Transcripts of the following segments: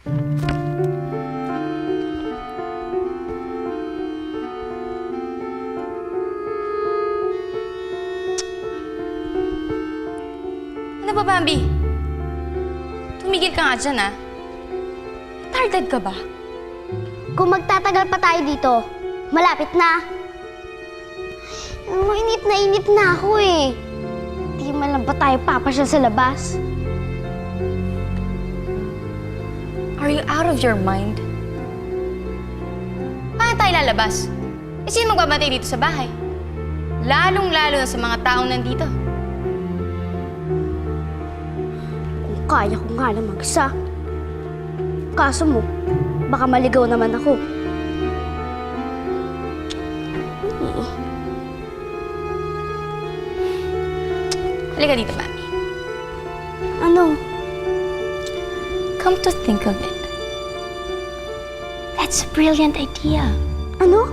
Ano ba, Bambi? Tumigil ka nga dyan, ah. Tardad ka ba? Kung magtatagal pa tayo dito, malapit na. Inip na ako eh. Di man lang ba tayo papasyal sa labas? Are you out of your mind? Paano tayo lalabas? Eh, sino magbabantay dito sa bahay? Lalong-lalo na sa mga taong nandito. Kung kaya ko nga lang mag-isa. Kaso mo, baka maligaw naman ako. Halika dito, Mami. Ano? Come to think of it, that's a brilliant idea. Ano?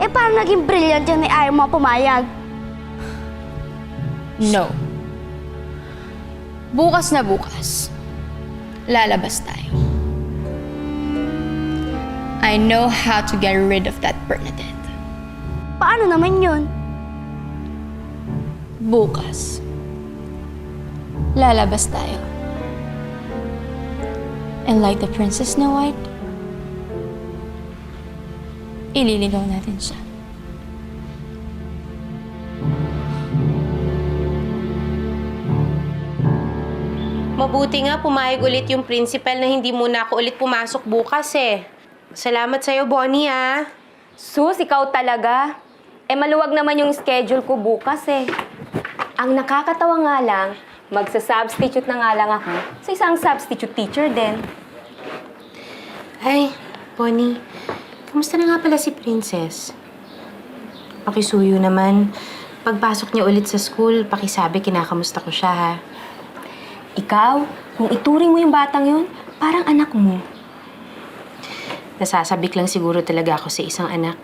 Eh, paano naging brilliant yan ay ayaw mo pumayag? No. Bukas na bukas, lalabas tayo. I know how to get rid of that Bernadette. Paano naman yun? Bukas, lalabas tayo. And like the Princess Snow White, ililigaw natin siya. Mabuti nga pumayag ulit yung principal na hindi muna ako ulit pumasok bukas eh. Salamat sa'yo, Bonnie, ah. Sus, ikaw talaga. Eh, maluwag naman yung schedule ko bukas eh. Ang nakakatawa nga lang, magsa-substitute na nga lang ako sa isang substitute teacher din. Ay, Bonnie, kamusta na nga pala si Princess? Pakisuyo naman. Pagpasok niya ulit sa school, pakisabi kinakamusta ko siya, ha? Ikaw, kung ituring mo yung batang yun, parang anak mo. Nasasabik lang siguro talaga ako sa isang anak.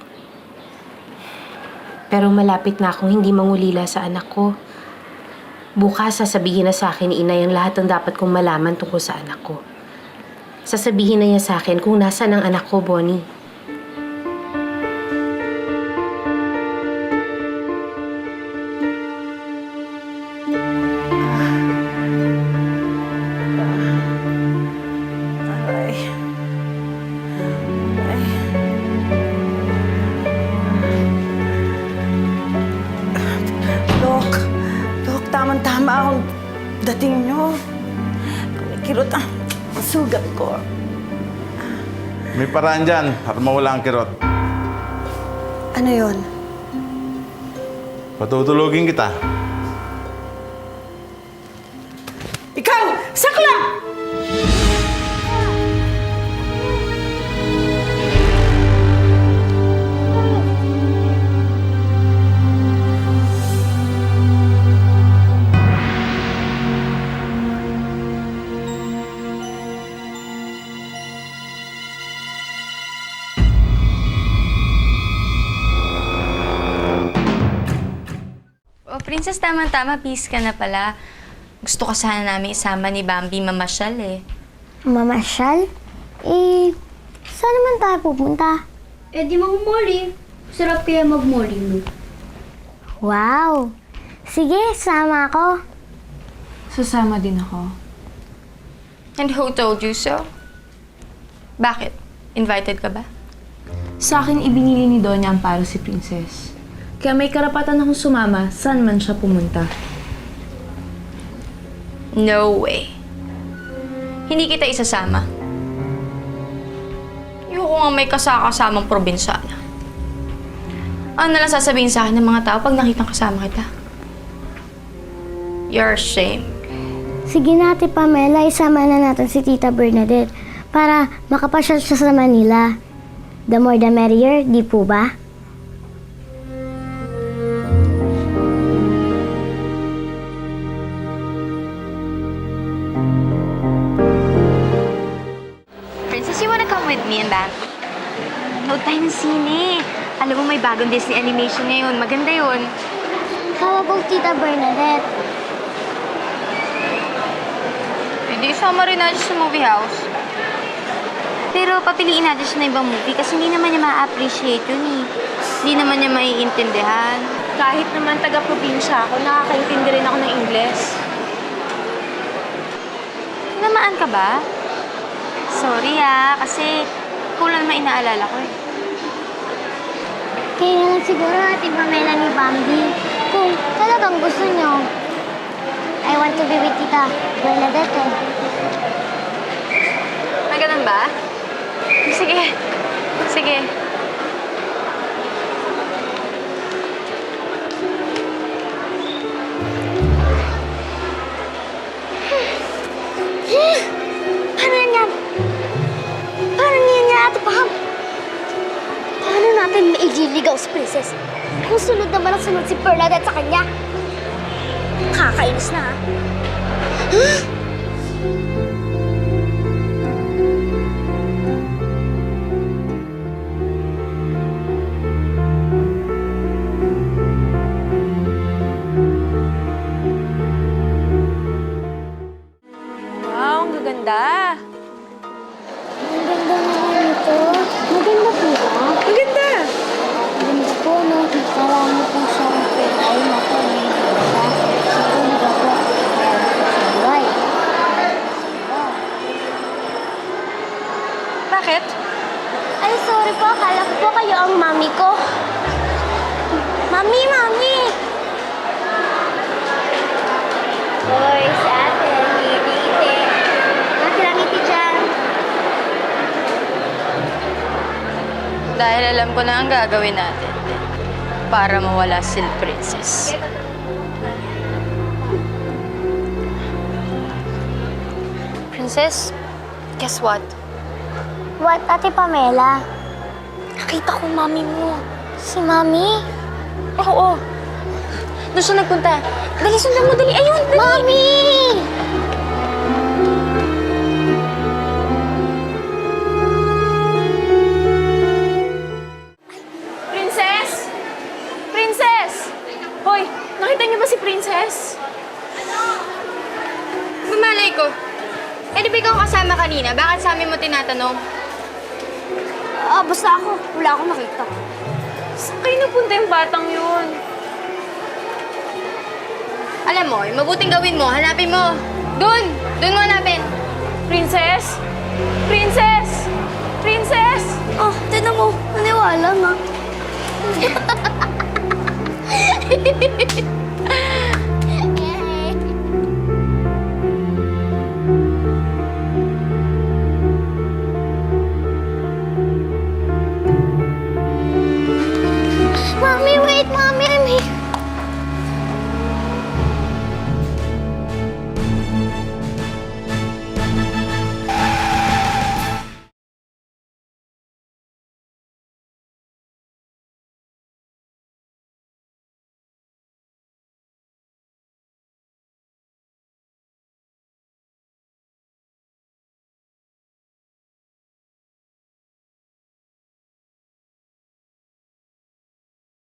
Pero malapit na akong hindi mangulila sa anak ko. Bukas, sasabihin na sa akin ni Inay ang lahat ng dapat kong malaman tungkol sa anak ko. Sasabihin na niya sa akin kung nasaan ang anak ko, Bonnie. Dok, tamang-tama akong dating nyo. Kirot ang sugat ko. May paraan dyan para mawala ang kirot. Ano yon? Patutulugin kita. Ikaw! Sakla! Oh, Princess, tama-tama. Peace ka na pala. Gusto ka sana namin isama ni Bambi mamasyal eh. Mamasyal? Eh, saan naman tayo pupunta? Eh di mag-mall. Sarap kaya mag-mall mo. Wow! Sige, sama ako. Sasama din ako. And who told you so? Bakit? Invited ka ba? Sa akin, ibinili ni Doña Amparo si Princess. Kaya may karapatan akong sumama saan man siya pumunta. No way. Hindi kita isasama. Ayoko nga may kasakasamang probinsyana. Ano nalang sasabihin sa akin ng mga tao pag nakitang kasama kita? You're ashamed. Sige na, Ate Pamela, isama na natin si Tita Bernadette para makapasyal siya sa Manila. The more the merrier, di po ba? Princess, you wanna come with me and Bam? Nood tayo ng sine. Alam mo, may bagong Disney animation ngayon. Maganda yun. How about Tita Bernadette? Hindi, sama rin natin sa movie house. Pero papiliin natin siya ng ibang movie kasi hindi naman niya ma-appreciate yun eh. Hindi naman niya maiintindihan. Kahit naman taga-probinsya ako, nakakaintindi rin ako ng Ingles. Namaan ka ba? Sorry kasi kulang naman inaalala ko eh. Kaya na lang siguro Ate Pamela ni Bambi. Kung talagang gusto nyo, I want to be with Tita Bernadette eh. Ah, ganun ba? Sige. Sige. Paano yan? Paano yan yan, Ate Pam? Paano natin maililigaw si Princess? Kung sunod naman ang sunod si Bernadette sa kanya. Kakainis na, ha? Wow, ang gaganda. Ang ganda naman ito. Maganda po ba? Maganda. Maganda po, no? Marami po siyang kulay na po. Siya po nagagawa. Marami po siyang buhay. Bakit? Ay, sorry po. Akala ko po kayo ang mami ko. Mami, mami! Hoy, sa atin, ngiti-ngiti. Ate lang ngiti dyan. Dahil alam ko na ang gagawin natin para mawala si Princess. Princess, guess what? What, Ate Pamela? Nakita ko mami mo. Si mami? Oo. Doon siya nagpunta. Dali, sundan mo, dali. Ayun, dali. Mami! Princess! Princess! Hoy, nakita niyo ba si Princess? Bumalay ko. Eh, di ba ikaw kasama kanina? Bakit sa amin mo tinatanong? Basta ako. Wala akong nakita. Saan kayo napunta yung batang yun? Alam mo, yung mabuting gawin mo, hanapin mo. Doon! Doon mo hanapin. Princess? Princess! Princess! Oh, tinan mo. Naniwala na.